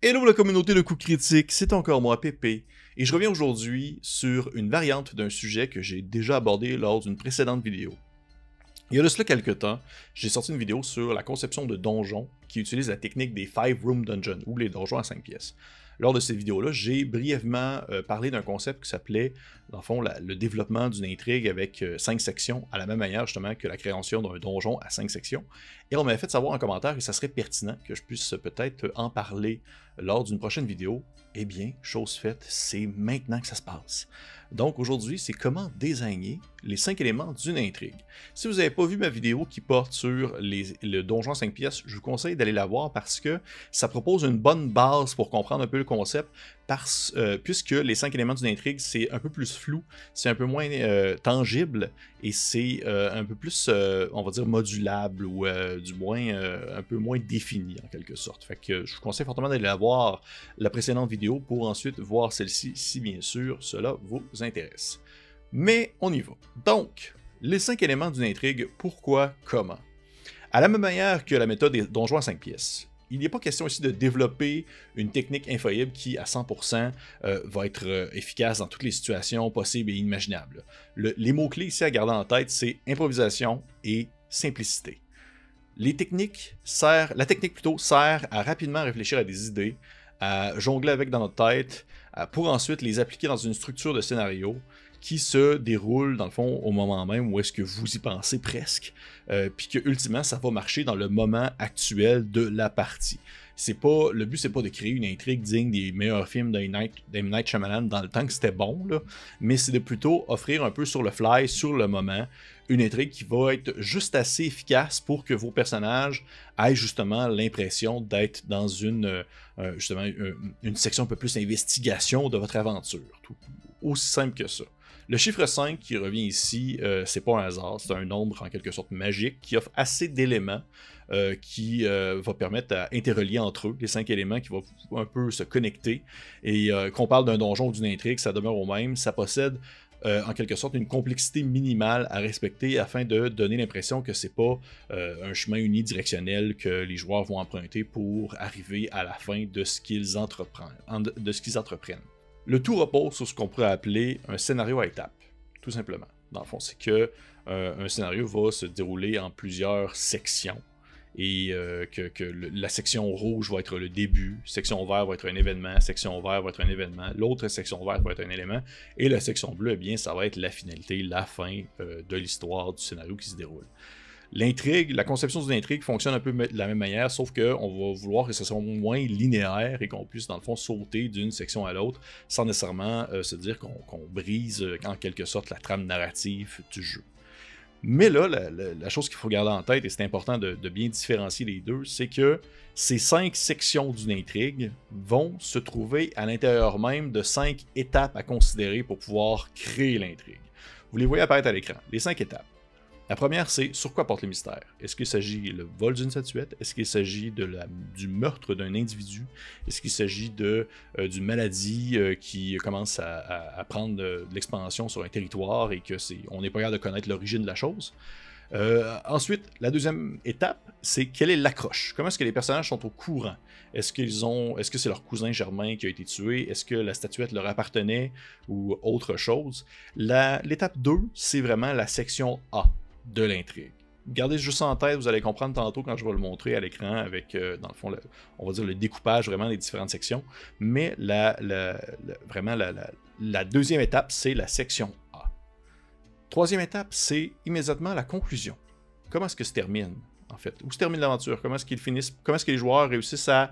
Hello la communauté de coups critiques, c'est encore moi Pépé, et je reviens aujourd'hui sur une variante d'un sujet que j'ai déjà abordé lors d'une précédente vidéo. Il y a de cela quelques temps, j'ai sorti une vidéo sur la conception de donjons qui utilisent la technique des 5 Room Dungeon, ou les donjons à 5 pièces. Lors de cette vidéo-là, j'ai brièvement parlé d'un concept qui s'appelait, dans le fond, le développement d'une intrigue avec 5 sections, à la même manière justement que la création d'un donjon à 5 sections. Et on m'avait fait savoir en commentaire que ça serait pertinent que je puisse peut-être en parler lors d'une prochaine vidéo. Eh bien, chose faite, c'est maintenant que ça se passe. Donc aujourd'hui, c'est comment désigner les 5 éléments d'une intrigue. Si vous n'avez pas vu ma vidéo qui porte sur le donjon 5 pièces, je vous conseille d'aller la voir parce que ça propose une bonne base pour comprendre un peu le concept, puisque les 5 éléments d'une intrigue, c'est un peu plus flou, c'est un peu moins tangible, et c'est un peu plus, on va dire, modulable, ou du moins un peu moins défini en quelque sorte. Fait que je vous conseille fortement d'aller la voir, la précédente vidéo, pour ensuite voir celle-ci, si bien sûr cela vous intéresse. Mais on y va. Donc, les 5 éléments d'une intrigue, pourquoi, comment? À la même manière que la méthode des donjons à 5 pièces, il n'est pas question ici de développer une technique infaillible qui, à 100%, va être efficace dans toutes les situations possibles et imaginables. Les mots-clés ici à garder en tête, c'est improvisation et simplicité. La technique sert à rapidement réfléchir à des idées, à jongler avec dans notre tête, pour ensuite les appliquer dans une structure de scénario qui se déroule dans le fond au moment même où est-ce que vous y pensez presque, puis que ultimement ça va marcher dans le moment actuel de la partie. Le but c'est pas de créer une intrigue digne des meilleurs films d'M. Night Shyamalan dans le temps que c'était bon, là, mais c'est de plutôt offrir un peu sur le fly, sur le moment, une intrigue qui va être juste assez efficace pour que vos personnages aient justement l'impression d'être dans une section un peu plus investigation de votre aventure. Tout aussi simple que ça. Le chiffre 5 qui revient ici, c'est pas un hasard, c'est un nombre en quelque sorte magique qui offre assez d'éléments qui va permettre à interrelier entre eux les 5 éléments qui vont un peu se connecter. Et qu'on parle d'un donjon ou d'une intrigue, ça demeure au même, ça possède en quelque sorte une complexité minimale à respecter afin de donner l'impression que c'est pas un chemin unidirectionnel que les joueurs vont emprunter pour arriver à la fin de ce qu'ils entreprennent. Le tout repose sur ce qu'on pourrait appeler un scénario à étapes, tout simplement. Dans le fond, c'est que un scénario va se dérouler en plusieurs sections, et la section rouge va être le début, section verte va être un événement, section verte va être un événement, l'autre section verte va être un élément, et la section bleue, eh bien, ça va être la finalité, la fin de l'histoire du scénario qui se déroule. L'intrigue, la conception d'une intrigue fonctionne un peu de la même manière, sauf qu'on va vouloir que ce soit moins linéaire et qu'on puisse, dans le fond, sauter d'une section à l'autre sans nécessairement se dire qu'on brise en quelque sorte la trame narrative du jeu. Mais là, la chose qu'il faut garder en tête, et c'est important de bien différencier les deux, c'est que ces 5 sections d'une intrigue vont se trouver à l'intérieur même de 5 étapes à considérer pour pouvoir créer l'intrigue. Vous les voyez apparaître à l'écran, les 5 étapes. La première, c'est sur quoi porte le mystère. Est-ce qu'il s'agit du vol d'une statuette? Est-ce qu'il s'agit du meurtre d'un individu? Est-ce qu'il s'agit d'une maladie qui commence à prendre de l'expansion sur un territoire et qu'on n'est pas capable de connaître l'origine de la chose? Ensuite, la deuxième étape, c'est quelle est l'accroche? Comment est-ce que les personnages sont au courant? Est-ce que c'est leur cousin germain qui a été tué? Est-ce que la statuette leur appartenait ou autre chose? L'étape 2, c'est vraiment la section A de l'intrigue. Gardez juste ça en tête, vous allez comprendre tantôt quand je vais le montrer à l'écran avec, dans le fond, on va dire le découpage vraiment des différentes sections. Mais vraiment la deuxième étape, c'est la section A. Troisième étape, c'est immédiatement la conclusion. Comment est-ce que se termine, en fait? Où se termine l'aventure? Comment est-ce qu'ils finissent? Comment est-ce que les joueurs réussissent à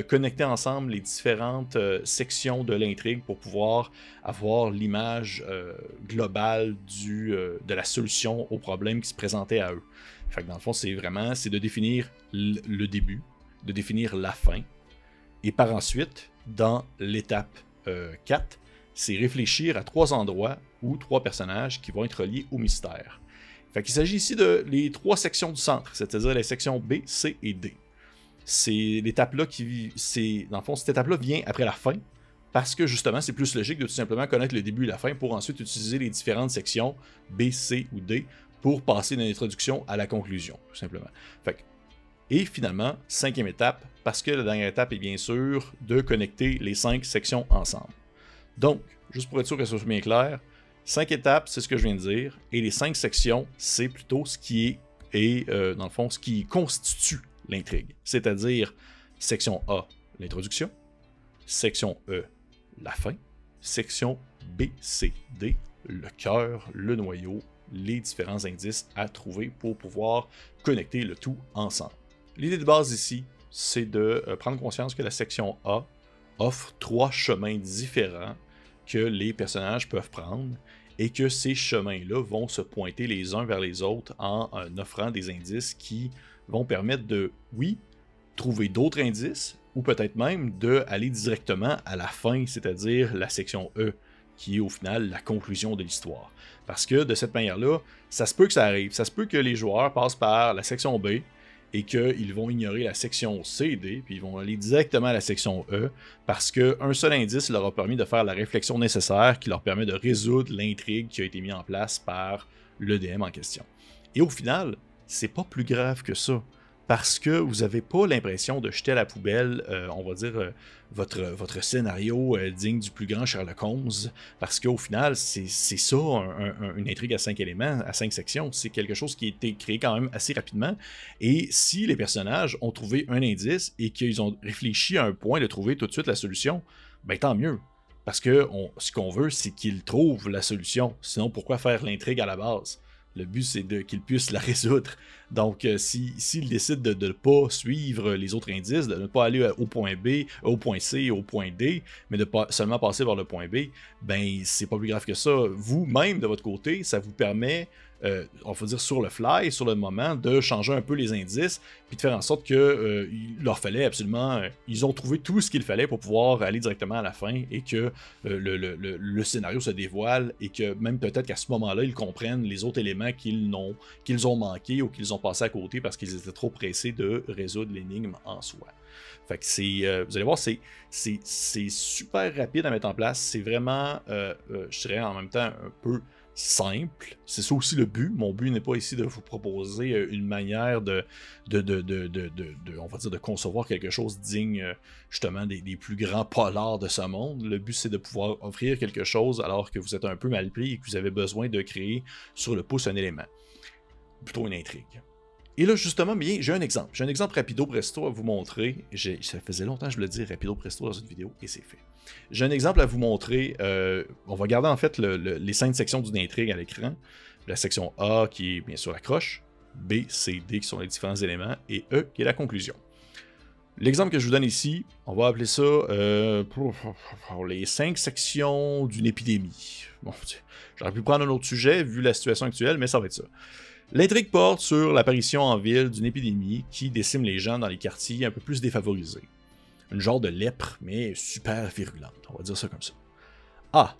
connecter ensemble les différentes sections de l'intrigue pour pouvoir avoir l'image globale de la solution au problème qui se présentait à eux? Fait que dans le fond, c'est de définir le début, de définir la fin, et par ensuite, dans l'étape 4, c'est réfléchir à 3 endroits ou 3 personnages qui vont être reliés au mystère. Fait qu'il s'agit ici de les 3 sections du centre, c'est-à-dire les sections B, C et D. C'est l'étape-là dans le fond, cette étape-là vient après la fin, parce que justement, c'est plus logique de tout simplement connaître le début et la fin pour ensuite utiliser les différentes sections B, C ou D pour passer d'une introduction à la conclusion, tout simplement. Et finalement, 5e étape, parce que la dernière étape est bien sûr de connecter les 5 sections ensemble. Donc, juste pour être sûr que ce soit bien clair, 5 étapes, c'est ce que je viens de dire, et les 5 sections, c'est plutôt ce qui dans le fond, ce qui constitue l'intrigue. C'est-à-dire, section A, l'introduction, section E, la fin, section B, C, D, le cœur, le noyau, les différents indices à trouver pour pouvoir connecter le tout ensemble. L'idée de base ici, c'est de prendre conscience que la section A offre 3 chemins différents que les personnages peuvent prendre et que ces chemins-là vont se pointer les uns vers les autres en offrant des indices qui vont permettre de, oui, trouver d'autres indices ou peut-être même d'aller directement à la fin, c'est-à-dire la section E, qui est au final la conclusion de l'histoire. Parce que de cette manière-là, ça se peut que ça arrive. Ça se peut que les joueurs passent par la section B et qu'ils vont ignorer la section C et D, puis ils vont aller directement à la section E, parce qu'un seul indice leur a permis de faire la réflexion nécessaire qui leur permet de résoudre l'intrigue qui a été mise en place par le DM en question. Et au final, c'est pas plus grave que ça, parce que vous n'avez pas l'impression de jeter à la poubelle, on va dire, votre scénario digne du plus grand Sherlock Holmes, parce qu'au final, c'est ça, une intrigue à 5 éléments, à 5 sections. C'est quelque chose qui a été créé quand même assez rapidement. Et si les personnages ont trouvé un indice et qu'ils ont réfléchi à un point de trouver tout de suite la solution, ben tant mieux. Parce que ce qu'on veut, c'est qu'ils trouvent la solution. Sinon, pourquoi faire l'intrigue à la base? Le but, c'est qu'ils puissent la résoudre. Donc, s'ils décident de ne pas suivre les autres indices, de ne pas aller au point B, au point C, au point D, mais de seulement passer vers le point B, ben, c'est pas plus grave que ça. Vous-même, de votre côté, ça vous permet, on va dire sur le fly, sur le moment, de changer un peu les indices, puis de faire en sorte que il leur fallait absolument... ils ont trouvé tout ce qu'il fallait pour pouvoir aller directement à la fin, et que le scénario se dévoile, et que même peut-être qu'à ce moment-là, ils comprennent les autres éléments qu'ils ont manqués ou qu'ils ont passé à côté parce qu'ils étaient trop pressés de résoudre l'énigme en soi. Fait que vous allez voir, c'est super rapide à mettre en place. C'est vraiment, je dirais en même temps, un peu simple. C'est ça aussi le but. Mon but n'est pas ici de vous proposer une manière on va dire, de concevoir quelque chose digne justement des plus grands polars de ce monde. Le but, c'est de pouvoir offrir quelque chose alors que vous êtes un peu mal pris et que vous avez besoin de créer sur le pouce un élément. Plutôt une intrigue. Et là, justement, bien, j'ai un exemple. J'ai un exemple rapido presto à vous montrer. Ça faisait longtemps que je le dis rapido presto dans une vidéo, et c'est fait. J'ai un exemple à vous montrer. On va garder en fait les 5 sections d'une intrigue à l'écran. La section A qui est bien sûr la croche, B, C, D qui sont les différents éléments, et E qui est la conclusion. L'exemple que je vous donne ici, on va appeler ça pour les 5 sections d'une épidémie. Bon, j'aurais pu prendre un autre sujet vu la situation actuelle, mais ça va être ça. L'intrigue porte sur l'apparition en ville d'une épidémie qui décime les gens dans les quartiers un peu plus défavorisés. Une genre de lèpre, mais super virulente, on va dire ça comme ça. A.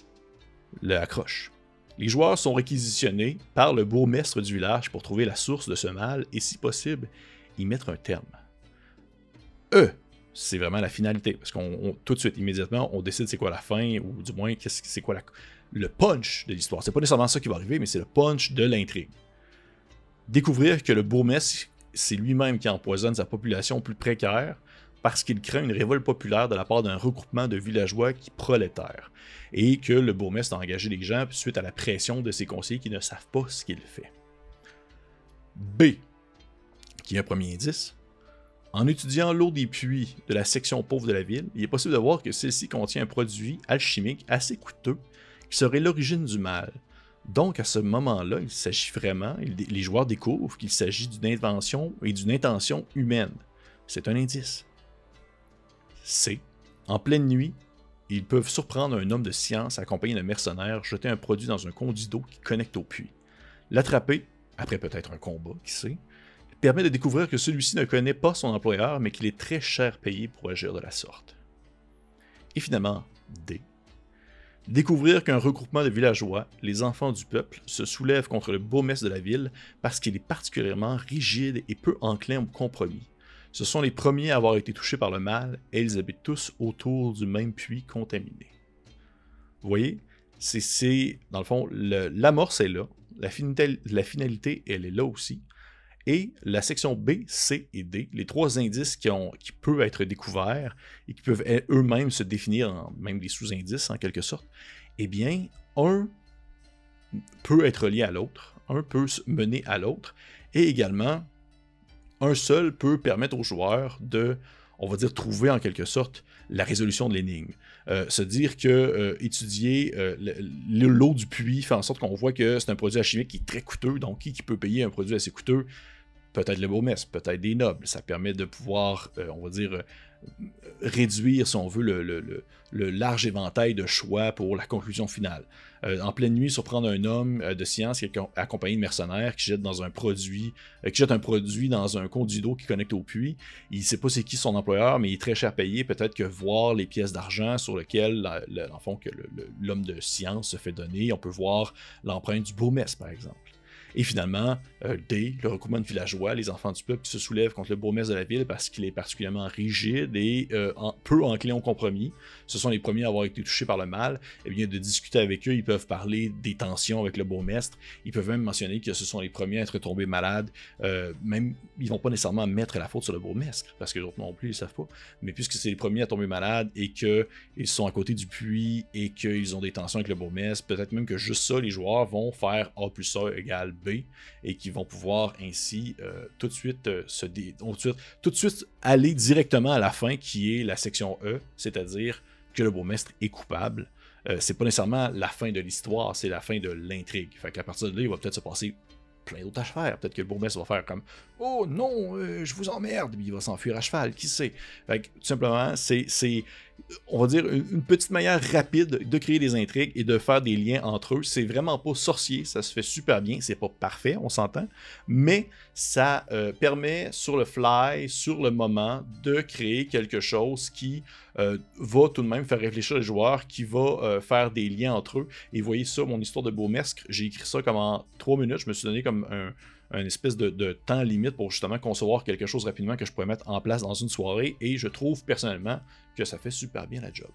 Le accroche. Les joueurs sont réquisitionnés par le bourgmestre du village pour trouver la source de ce mal et, si possible, y mettre un terme. E. C'est vraiment la finalité, parce qu'on tout de suite, immédiatement, on décide c'est quoi la fin, ou du moins, c'est quoi le punch de l'histoire. C'est pas nécessairement ça qui va arriver, mais c'est le punch de l'intrigue. Découvrir que le bourgmestre, c'est lui-même qui empoisonne sa population plus précaire parce qu'il craint une révolte populaire de la part d'un regroupement de villageois qui prolétaires, et que le bourgmestre a engagé des gens suite à la pression de ses conseillers qui ne savent pas ce qu'il fait. B, qui est un premier indice. En étudiant l'eau des puits de la section pauvre de la ville, il est possible de voir que celle-ci contient un produit alchimique assez coûteux qui serait l'origine du mal. Donc, à ce moment-là, il s'agit vraiment, les joueurs découvrent qu'il s'agit d'une invention et d'une intention humaine. C'est un indice. C. En pleine nuit, ils peuvent surprendre un homme de science accompagné de mercenaires jeter un produit dans un conduit d'eau qui connecte au puits. L'attraper, après peut-être un combat, qui sait, permet de découvrir que celui-ci ne connaît pas son employeur, mais qu'il est très cher payé pour agir de la sorte. Et finalement, D. Découvrir qu'un regroupement de villageois, les enfants du peuple, se soulève contre le bourgmestre de la ville parce qu'il est particulièrement rigide et peu enclin au compromis. Ce sont les premiers à avoir été touchés par le mal et ils habitent tous autour du même puits contaminé. Vous voyez, dans le fond, l'amorce est là, la finalité, elle est là aussi. et la section B, C et D, les 3 indices qui peuvent être découverts et qui peuvent eux-mêmes se définir en même des sous-indices en quelque sorte, eh bien, un peut être lié à l'autre, un peut mener à l'autre, et également, un seul peut permettre aux joueurs de, on va dire, trouver en quelque sorte la résolution de l'énigme. Se dire que étudier l'eau du puits fait en sorte qu'on voit que c'est un produit alchimique qui est très coûteux, donc qui peut payer un produit assez coûteux? Peut-être le bourgmestre, peut-être des nobles. Ça permet de pouvoir, on va dire, réduire, si on veut, le large éventail de choix pour la conclusion finale. En pleine nuit, surprendre un homme de science qui est accompagné de mercenaires qui jette un produit dans un conduit d'eau qui connecte au puits. Il ne sait pas c'est qui son employeur, mais il est très cher payé. Peut-être que voir les pièces d'argent sur lesquelles, en fond, que l'homme de science se fait donner, on peut voir l'empreinte du bourgmestre, par exemple. Et finalement, D, le regroupement de villageois, les enfants du peuple qui se soulèvent contre le bourgmestre de la ville parce qu'il est particulièrement rigide et peu enclin au compromis. Ce sont les premiers à avoir été touchés par le mal. Et bien, de discuter avec eux, ils peuvent parler des tensions avec le bourgmestre. Ils peuvent même mentionner que ce sont les premiers à être tombés malades. Même, ils vont pas nécessairement mettre la faute sur le bourgmestre, parce que les autres non plus, ils savent pas. Mais puisque c'est les premiers à tomber malades et qu'ils sont à côté du puits et qu'ils ont des tensions avec le bourgmestre, peut-être même que juste ça, les joueurs vont faire A plus A égale B et qui vont pouvoir ainsi tout de suite aller directement à la fin qui est la section E, c'est-à-dire que le bourgmestre est coupable. C'est pas nécessairement la fin de l'histoire, c'est la fin de l'intrigue. Fait qu'à partir de là, il va peut-être se passer plein d'autres à faire. Peut-être que le bourgmestre va faire comme « Oh non, je vous emmerde », puis il va s'enfuir à cheval, qui sait. Fait que, tout simplement, c'est on va dire, une petite manière rapide de créer des intrigues et de faire des liens entre eux. C'est vraiment pas sorcier, ça se fait super bien, c'est pas parfait, on s'entend, mais ça permet sur le fly, sur le moment, de créer quelque chose qui va tout de même faire réfléchir les joueurs, qui va faire des liens entre eux. Et vous voyez ça, mon histoire de bourgmestre, j'ai écrit ça comme en 3 minutes, je me suis donné comme un espèce de temps limite pour justement concevoir quelque chose rapidement que je pourrais mettre en place dans une soirée, et je trouve personnellement que ça fait super bien la job.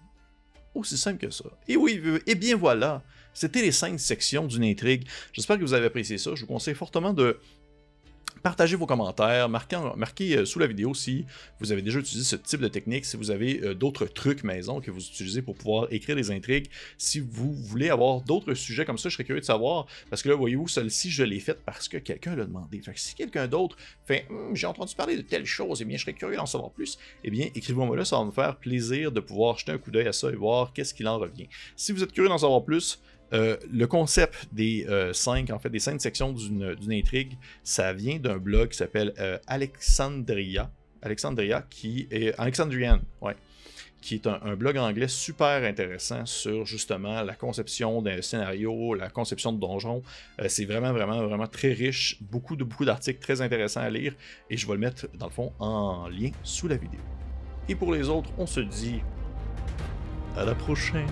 Aussi simple que ça. Et oui, et bien voilà, c'était les 5 sections d'une intrigue. J'espère que vous avez apprécié ça. Je vous conseille fortement de partagez vos commentaires, marquez sous la vidéo si vous avez déjà utilisé ce type de technique, si vous avez d'autres trucs maison que vous utilisez pour pouvoir écrire des intrigues. Si vous voulez avoir d'autres sujets comme ça, je serais curieux de savoir, parce que là, voyez-vous, celle-ci, je l'ai faite parce que quelqu'un l'a demandé. Fait que si quelqu'un d'autre fait « j'ai entendu parler de telle chose, eh bien, je serais curieux d'en savoir plus », eh bien, écrivez-moi là, ça va me faire plaisir de pouvoir jeter un coup d'œil à ça et voir qu'est-ce qu'il en revient. Si vous êtes curieux d'en savoir plus, le concept des 5 sections d'une intrigue, ça vient d'un blog qui s'appelle Alexandria, qui est Alexandrian, ouais, qui est un blog anglais super intéressant sur justement la conception d'un scénario, la conception de donjons. C'est vraiment très riche, beaucoup d'articles très intéressants à lire, et je vais le mettre dans le fond en lien sous la vidéo. Et pour les autres, on se dit à la prochaine.